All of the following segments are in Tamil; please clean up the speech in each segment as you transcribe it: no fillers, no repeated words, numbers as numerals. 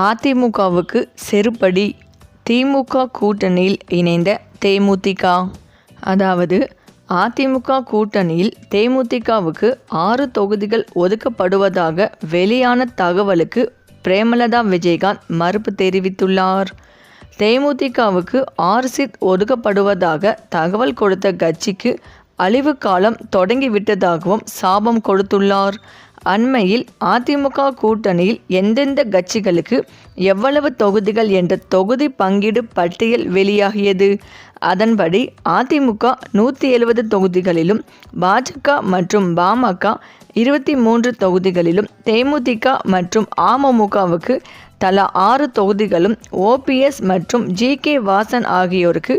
அதிமுகவுக்கு செருப்படி. திமுக கூட்டணியில் இணைந்த தேமுதிக. அதாவது அதிமுக கூட்டணியில் தேமுதிகவுக்கு 6 தொகுதிகள் ஒதுக்கப்படுவதாக வெளியான தகவலுக்கு பிரேமலதா விஜயகாந்த் மறுப்பு தெரிவித்துள்ளார். தேமுதிகவுக்கு 6 சீட் ஒதுக்கப்படுவதாக தகவல் கொடுத்த கட்சிக்கு அழிவு காலம் தொடங்கிவிட்டதாகவும் சாபம் கொடுத்துள்ளார். அண்மையில் அதிமுக கூட்டணியில் எந்தெந்த கட்சிகளுக்கு எவ்வளவு தொகுதிகள் என்ற தொகுதி பங்கீடு பட்டியல் வெளியாகியது. அதன்படி அதிமுக 170 தொகுதிகளிலும், பாஜக மற்றும் பாமக 23 தொகுதிகளிலும், தேமுதிக மற்றும் அமமுகவுக்கு தலா 6 தொகுதிகளும், ஓபிஎஸ் மற்றும் ஜி.கே. வாசன் ஆகியோருக்கு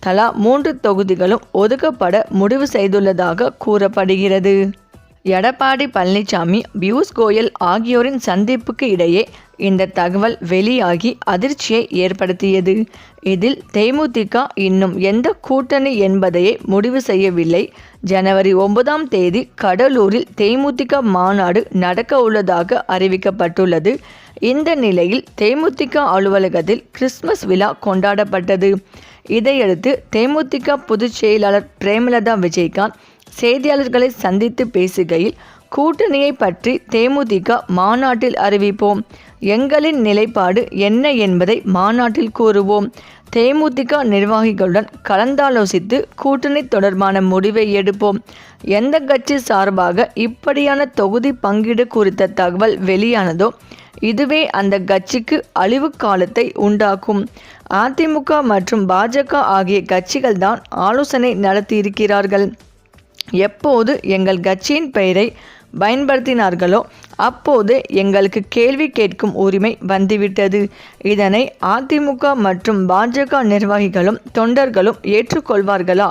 தலா 3 தொகுதிகளும் ஒதுக்கப்பட முடிவு செய்துள்ளதாக கூறப்படுகிறது. எடப்பாடி பழனிசாமி, பியூஷ் கோயல் ஆகியோரின் சந்திப்புக்கு இடையே இந்த தகவல் வெளியாகி அதிர்ச்சியை ஏற்படுத்தியது. இதில் தேமுதிக இன்னும் எந்த கூட்டணி என்பதையே முடிவு செய்யவில்லை. ஜனவரி 9ஆம் தேதி கடலூரில் தேமுதிக மாநாடு நடக்க உள்ளதாக அறிவிக்கப்பட்டுள்ளது. இந்த நிலையில் தேமுதிக அலுவலகத்தில் கிறிஸ்துமஸ் விழா கொண்டாடப்பட்டது. இதையடுத்து தேமுதிக பொதுச் செயலாளர் பிரேமலதா விஜயகாந்த் செய்தியாளர்களை சந்தித்து பேசுகையில், கூட்டணியை பற்றி தேமுதிக மாநாட்டில் அறிவிப்போம். எங்களின் நிலைப்பாடு என்ன என்பதை மாநாட்டில் கூறுவோம். தேமுதிக நிர்வாகிகளுடன் கலந்தாலோசித்து கூட்டணி தொடர்பான முடிவை எடுப்போம். எந்த கட்சி சார்பாக இப்படியான தொகுதி பங்கீடு குறித்த தகவல் வெளியானதோ இதுவே அந்த கட்சிக்கு அழிவு காலத்தை உண்டாக்கும். அதிமுக மற்றும் பாஜக ஆகிய கட்சிகள்தான் ஆலோசனை நடத்தியிருக்கிறார்கள். எப்போது எங்கள் கட்சியின் பெயரை பயன்படுத்தினார்களோ அப்போது எங்களுக்கு கேள்வி கேட்கும் உரிமை வந்துவிட்டது. இதனை அதிமுக மற்றும் பாஜக நிர்வாகிகளும் தொண்டர்களும் ஏற்றுக்கொள்வார்களா?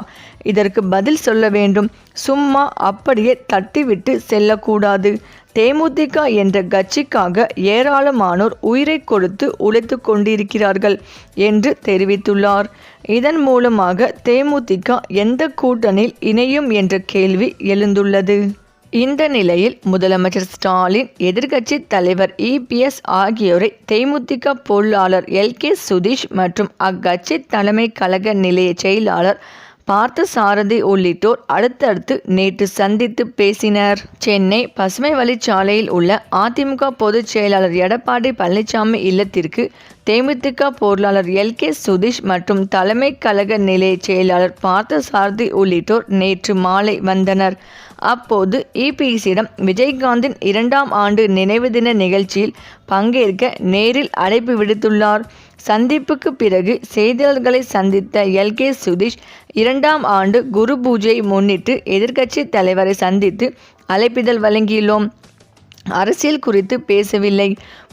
இதற்கு பதில் சொல்ல வேண்டும். சும்மா அப்படியே தட்டிவிட்டு செல்லக்கூடாது. தேமுதிக என்ற கட்சிக்காக ஏராளமானோர் உயிரை கொடுத்து உழைத்து கொண்டிருக்கிறார்கள் என்று தெரிவித்துள்ளார். இதன் மூலமாக தேமுதிக எந்த கூட்டணியில் இணையும் என்ற கேள்வி எழுந்துள்ளது. இந்த நிலையில் முதலமைச்சர் ஸ்டாலின், எதிர்க்கட்சி தலைவர் இபிஎஸ் ஆகியோரை தேமுதிக பொருளாளர் எல்.கே. சுதீஷ் மற்றும் அக்கட்சி தலைமை கழக நிலைய செயலாளர் பார்த்தசாரதி உள்ளிட்டோர் அடுத்தடுத்து நேற்று சந்தித்து பேசினர். சென்னை பசுமை வழிச்சாலையில் உள்ள அதிமுக பொதுச் செயலாளர் எடப்பாடி பழனிசாமி இல்லத்திற்கு தேமுதிக பொருளாளர் எல்.கே. சுதீஷ் மற்றும் தலைமை கழக நிலைய செயலாளர் பார்த்தசாரதி உள்ளிட்டோர் நேற்று மாலை வந்தனர். அப்போது இபிஎஸ்ஸிடம் விஜயகாந்தின் 2ஆம் ஆண்டு நினைவு தின நிகழ்ச்சியில் பங்கேற்க நேரில் அழைப்பு விடுத்துள்ளார். சந்திப்புக்கு பிறகு செய்தியாளர்களை சந்தித்த எல்.கே. சுதீஷ், 2ஆம் ஆண்டு குரு பூஜையை முன்னிட்டு எதிர்க்கட்சி தலைவரை சந்தித்து அழைப்பிதழ் வழங்கியுள்ளோம். அரசியல் குறித்து பேசவில்லை.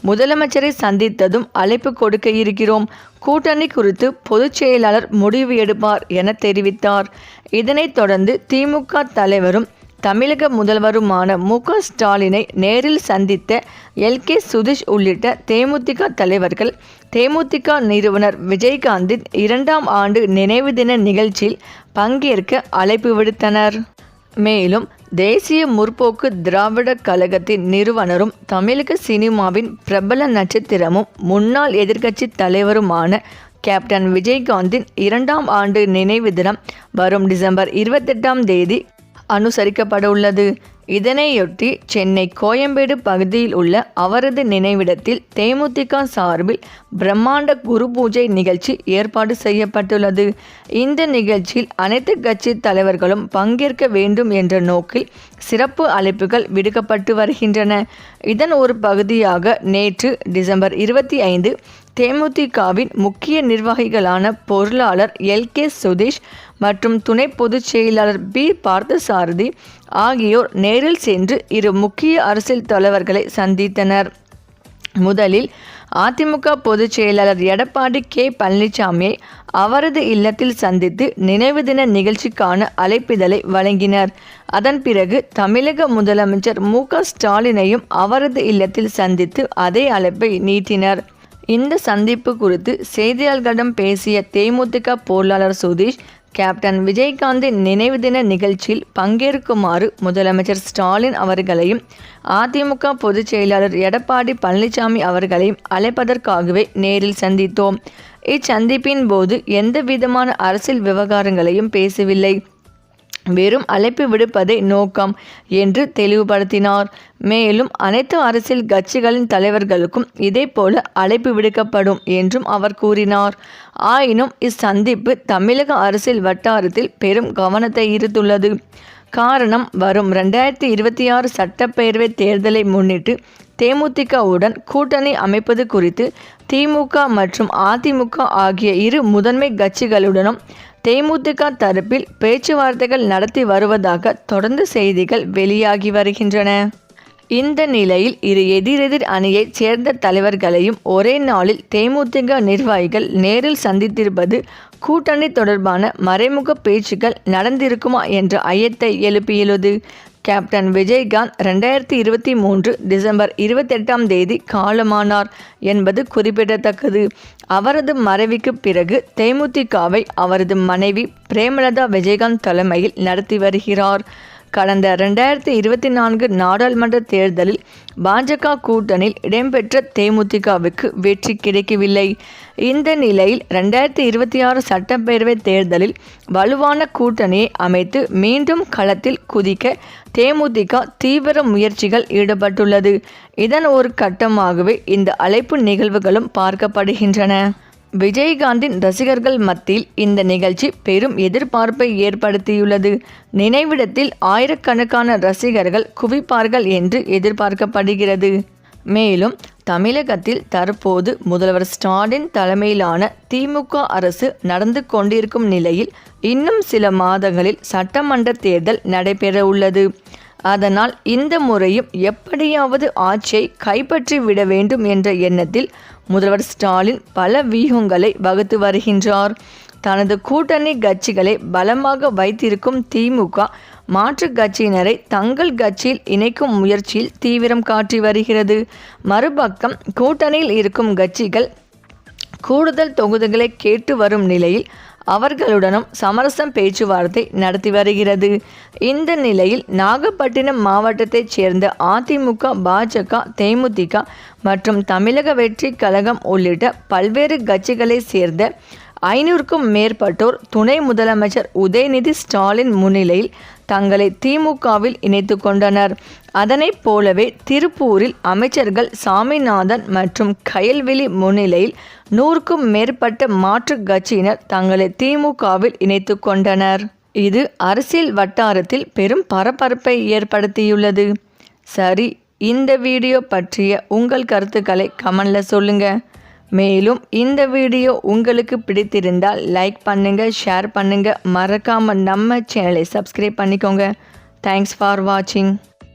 முதலமைச்சரை சந்தித்ததும் அழைப்பு கொடுக்க இருக்கிறோம். கூட்டணி குறித்து பொதுச் செயலாளர் முடிவு எடுப்பார் என தெரிவித்தார். இதனைத் தொடர்ந்து திமுக தலைவரும் தமிழக முதல்வருமான மு.க. ஸ்டாலினை நேரில் சந்தித்த எல்.கே. சுதீஷ் உள்ளிட்ட தேமுதிக தலைவர்கள் தேமுதிக நிறுவனர் விஜயகாந்தின் 2ஆம் ஆண்டு நினைவு தின நிகழ்ச்சியில் பங்கேற்க அழைப்பு விடுத்தனர். மேலும் தேசிய முற்போக்கு திராவிட கழகத்தின் நிறுவனரும் தமிழக சினிமாவின் பிரபல நட்சத்திரமும் முன்னாள் எதிர்க்கட்சி தலைவருமான கேப்டன் விஜயகாந்தின் 2ஆம் ஆண்டு நினைவு தினம் வரும் டிசம்பர் 28ஆம் தேதி அனுசரிக்கப்பட உள்ளது. இதனையொட்டி சென்னை கோயம்பேடு பகுதியில் உள்ள அவரது நினைவிடத்தில் தேமுதிக சார்பில் பிரம்மாண்ட குரு பூஜை நிகழ்ச்சி ஏற்பாடு செய்யப்பட்டுள்ளது. இந்த நிகழ்ச்சியில் அனைத்து கட்சி தலைவர்களும் பங்கேற்க வேண்டும் என்ற நோக்கில் சிறப்பு அழைப்புகள் விடுக்கப்பட்டு வருகின்றன. இதன் ஒரு பகுதியாக நேற்று டிசம்பர் 25 தேமுதிகவின் முக்கிய நிர்வாகிகளான பொருளாளர் எல்.கே. சுதீஷ் மற்றும் துணை பொதுச் செயலாளர் பி. பார்த்தசாரதி ஆகியோர் நேரில் சென்று இரு முக்கிய அரசியல் தலைவர்களை சந்தித்தனர். முதலில் அதிமுக பொதுச் செயலாளர் எடப்பாடி கே. பழனிசாமியை அவரது இல்லத்தில் சந்தித்து நினைவு தின நிகழ்ச்சிக்கான அழைப்பிதழை வழங்கினர். அதன் பிறகு தமிழக முதலமைச்சர் மு.க. ஸ்டாலினையும் அவரது இல்லத்தில் சந்தித்து அதே அழைப்பை நீட்டினர். இந்த சந்திப்பு குறித்து செய்தியாளர்களிடம் பேசிய தேமுதிக பொருளாளர் சுதீஷ், கேப்டன் விஜயகாந்தின் நினைவு தின நிகழ்ச்சியில் பங்கேற்குமாறு முதலமைச்சர் ஸ்டாலின் அவர்களையும் அதிமுக பொதுச் செயலாளர் எடப்பாடி பழனிசாமி அவர்களையும் அழைப்பதற்காகவே நேரில் சந்தித்தோம். இச்சந்திப்பின் போது எந்த விதமான அரசியல் விவகாரங்களையும் பேசவில்லை, வெறும் அழைப்பு விடுப்பதே நோக்கம் என்று தெளிவுபடுத்தினார். மேலும் அனைத்து அரசியல் கட்சிகளின் தலைவர்களுக்கும் இதேபோல அழைப்பு விடுக்கப்படும் என்றும் அவர் கூறினார். ஆயினும் இச்சந்திப்பு தமிழக அரசியல் வட்டாரத்தில் பெரும் கவனத்தை ஈர்த்துள்ளது. காரணம், வரும் 2026 சட்டப்பேரவை தேர்தலை முன்னிட்டு தேமுதிகவுடன் கூட்டணி அமைப்பது குறித்து திமுக மற்றும் அதிமுக ஆகிய இரு முதன்மை கட்சிகளுடனும் தேமுதிக தரப்பில் பேச்சுவார்த்தைகள் நடத்தி வருவதாக தொடர்ந்து செய்திகள் வெளியாகி வருகின்றன. இந்த நிலையில் இரு எதிரெதிர் அணியைச் சேர்ந்த தலைவர்களையும் ஒரே நாளில் தேமுதிக நிர்வாகிகள் நேரில் சந்தித்திருப்பது கூட்டணி தொடர்பான மறைமுக பேச்சுக்கள் நடந்திருக்குமா என்ற ஐயத்தை எழுப்பியுள்ளது. கேப்டன் விஜயகாந்த் 2023 டிசம்பர் 28ஆம் தேதி காலமானார் என்பது குறிப்பிடத்தக்கது. அவரது மறைவுக்கு பிறகு தேமுதிகவை அவரது மனைவி பிரேமலதா விஜயகாந்த் தலைமையில் நடத்தி வருகிறார். கடந்த 2024 நாடாளுமன்ற தேர்தலில் பாஜக கூட்டணியில் இடம்பெற்ற தேமுதிகவுக்கு வெற்றி கிடைக்கவில்லை. இந்த நிலையில் 2026 சட்டப்பேரவை தேர்தலில் வலுவான கூட்டணியை அமைத்து மீண்டும் களத்தில் குதிக்க தேமுதிக தீவிர முயற்சிகள் ஈடுபட்டுள்ளது. இதன் ஒரு கட்டமாகவே இந்த அழைப்பு நிகழ்வுகளும் பார்க்கப்படுகின்றன. விஜயகாந்தின் ரசிகர்கள் மத்தியில் இந்த நிகழ்ச்சி பெரும் எதிர்பார்ப்பை ஏற்படுத்தியுள்ளது. நினைவிடத்தில் ஆயிரக்கணக்கான ரசிகர்கள் குவிப்பார்கள் என்று எதிர்பார்க்கப்படுகிறது. மேலும் தமிழகத்தில் தற்போது முதல்வர் ஸ்டாலின் தலைமையிலான திமுக அரசு நடந்து கொண்டிருக்கும் நிலையில் இன்னும் சில மாதங்களில் சட்டமன்ற தேர்தல் நடைபெற உள்ளது. அதனால் இந்த முறையும் எப்படியாவது ஆட்சியை கைப்பற்றி விட வேண்டும் என்ற எண்ணத்தில் முதல்வர் ஸ்டாலின் பல வியூகங்களை வகுத்து வருகின்றார். தனது கூட்டணி கட்சிகளை பலமாக வைத்திருக்கும் திமுக மாற்று கட்சியினரை தங்கள் கட்சியில் இணைக்கும் முயற்சியில் தீவிரம் காட்டி வருகிறது. மறுபக்கம் கூட்டணியில் இருக்கும் கட்சிகள் கூடுதல் தொகுதிகளை கேட்டு வரும் நிலையில் அவர்களுடனும் சமரசம் பேச்சுவார்த்தை நடத்தி வருகிறது. இந்த நிலையில் நாகப்பட்டினம் மாவட்டத்தைச் சேர்ந்த அதிமுக, பாஜக, தேமுதிக மற்றும் தமிழக வெற்றி கழகம் உள்ளிட்ட பல்வேறு கட்சிகளைச் சேர்ந்த 500க்கும் மேற்பட்டோர் துணை முதலமைச்சர் உதயநிதி ஸ்டாலின் முன்னிலையில் தங்களை திமுகவில் இணைத்து கொண்டனர். அதனைப் போலவே திருப்பூரில் அமைச்சர்கள் சாமிநாதன் மற்றும் கயல்விழி முன்னிலையில் 100க்கும் மேற்பட்ட மாற்று கட்சியினர் தங்களை திமுகவில் இணைத்து கொண்டனர். இது அரசியல் வட்டாரத்தில் பெரும் பரபரப்பை ஏற்படுத்தியுள்ளது. சரி, இந்த வீடியோ பற்றிய உங்கள் கருத்துக்களை கமெண்ட்ல சொல்லுங்க. மேலும் இந்த வீடியோ உங்களுக்கு பிடித்திருந்தால் லைக் பண்ணுங்க, ஷேர் பண்ணுங்க, மறக்காம நம்ம சேனலை சப்ஸ்கிரைப் பண்ணிக்கோங்க. தேங்க்ஸ் ஃபார் வாட்சிங்.